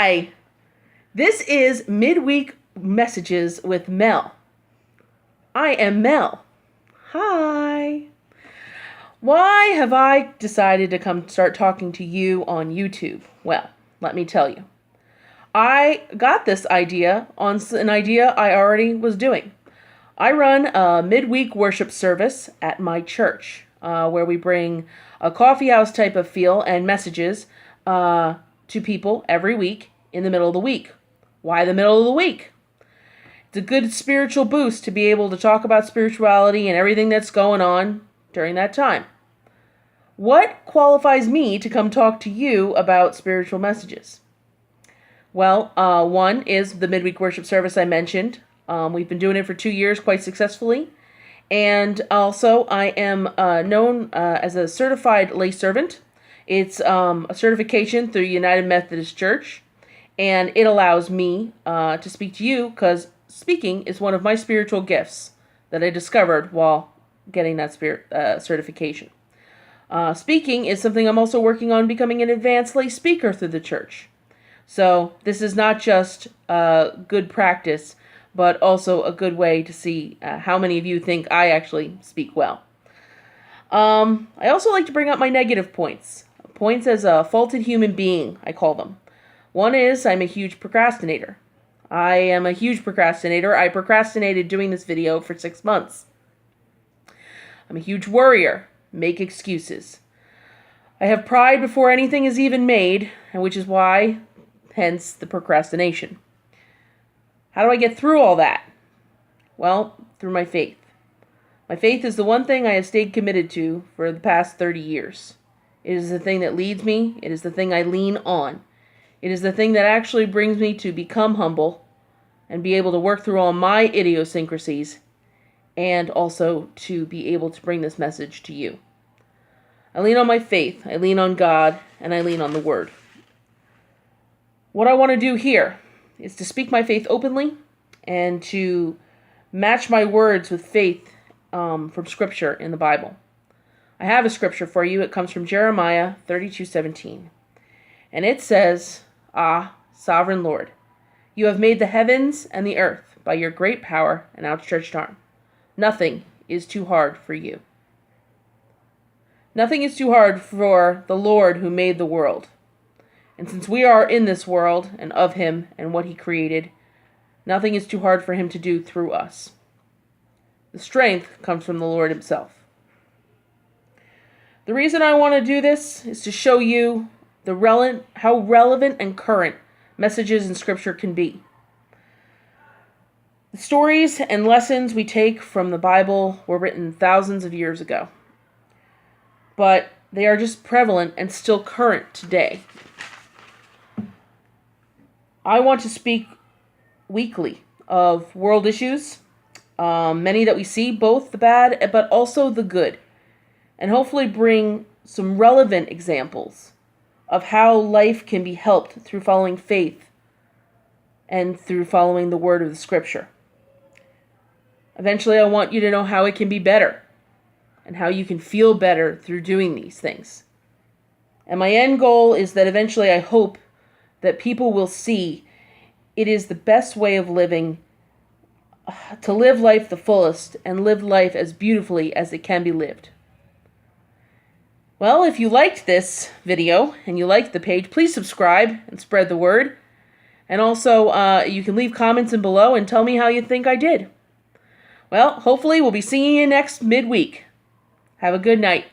Hi, this is Mid-Week Messages with Mel. I am Mel. Hi. Why have I decided to come start talking to you on YouTube? Well, let me tell you. I got this idea on an idea I already was doing. I run a midweek worship service at my church, where we bring a coffeehouse type of feel and messages to people every week in the middle of the week. Why the middle of the week? It's a good spiritual boost to be able to talk about spirituality and everything that's going on during that time. What qualifies me to come talk to you about spiritual messages? Well, one is the midweek worship service I mentioned. We've been doing it for 2 years quite successfully. And also, I am known as a certified lay servant. It's a certification through United Methodist Church, and it allows me to speak to you because speaking is one of my spiritual gifts that I discovered while getting that certification. Speaking is something I'm also working on becoming an advanced lay speaker through the church. So this is not just good practice, but also a good way to see how many of you think I actually speak well. I also like to bring up my negative points. Points as a faulted human being, I call them. One is I'm a huge procrastinator. I am a huge procrastinator. I procrastinated doing this video for 6 months. I'm a huge worrier. Make excuses. I have pride before anything is even made, and which is why, hence the procrastination. How do I get through all that? Well, through my faith. My faith is the one thing I have stayed committed to for the past 30 years. It is the thing that leads me. It is the thing I lean on. It is the thing that actually brings me to become humble and be able to work through all my idiosyncrasies and also to be able to bring this message to you. I lean on my faith. I lean on God, and I lean on the Word. What I want to do here is to speak my faith openly and to match my words with faith from Scripture in the Bible. I have a scripture for you. It comes from Jeremiah 32:17. And it says, "Ah, sovereign Lord, you have made the heavens and the earth by your great power and outstretched arm. Nothing is too hard for you." Nothing is too hard for the Lord who made the world. And since we are in this world and of Him and what He created, nothing is too hard for Him to do through us. The strength comes from the Lord Himself. The reason I want to do this is to show you how relevant and current messages in Scripture can be. The stories and lessons we take from the Bible were written thousands of years ago, but they are just prevalent and still current today. I want to speak weekly of world issues, many that we see, both the bad but also the good, and hopefully bring some relevant examples of how life can be helped through following faith and through following the word of the Scripture. Eventually, I want you to know how it can be better and how you can feel better through doing these things. And my end goal is that eventually I hope that people will see it is the best way of living, to live life the fullest and live life as beautifully as it can be lived. Well, if you liked this video and you liked the page, please subscribe and spread the word. And also, you can leave comments in below and tell me how you think I did. Well, hopefully we'll be seeing you next midweek. Have a good night.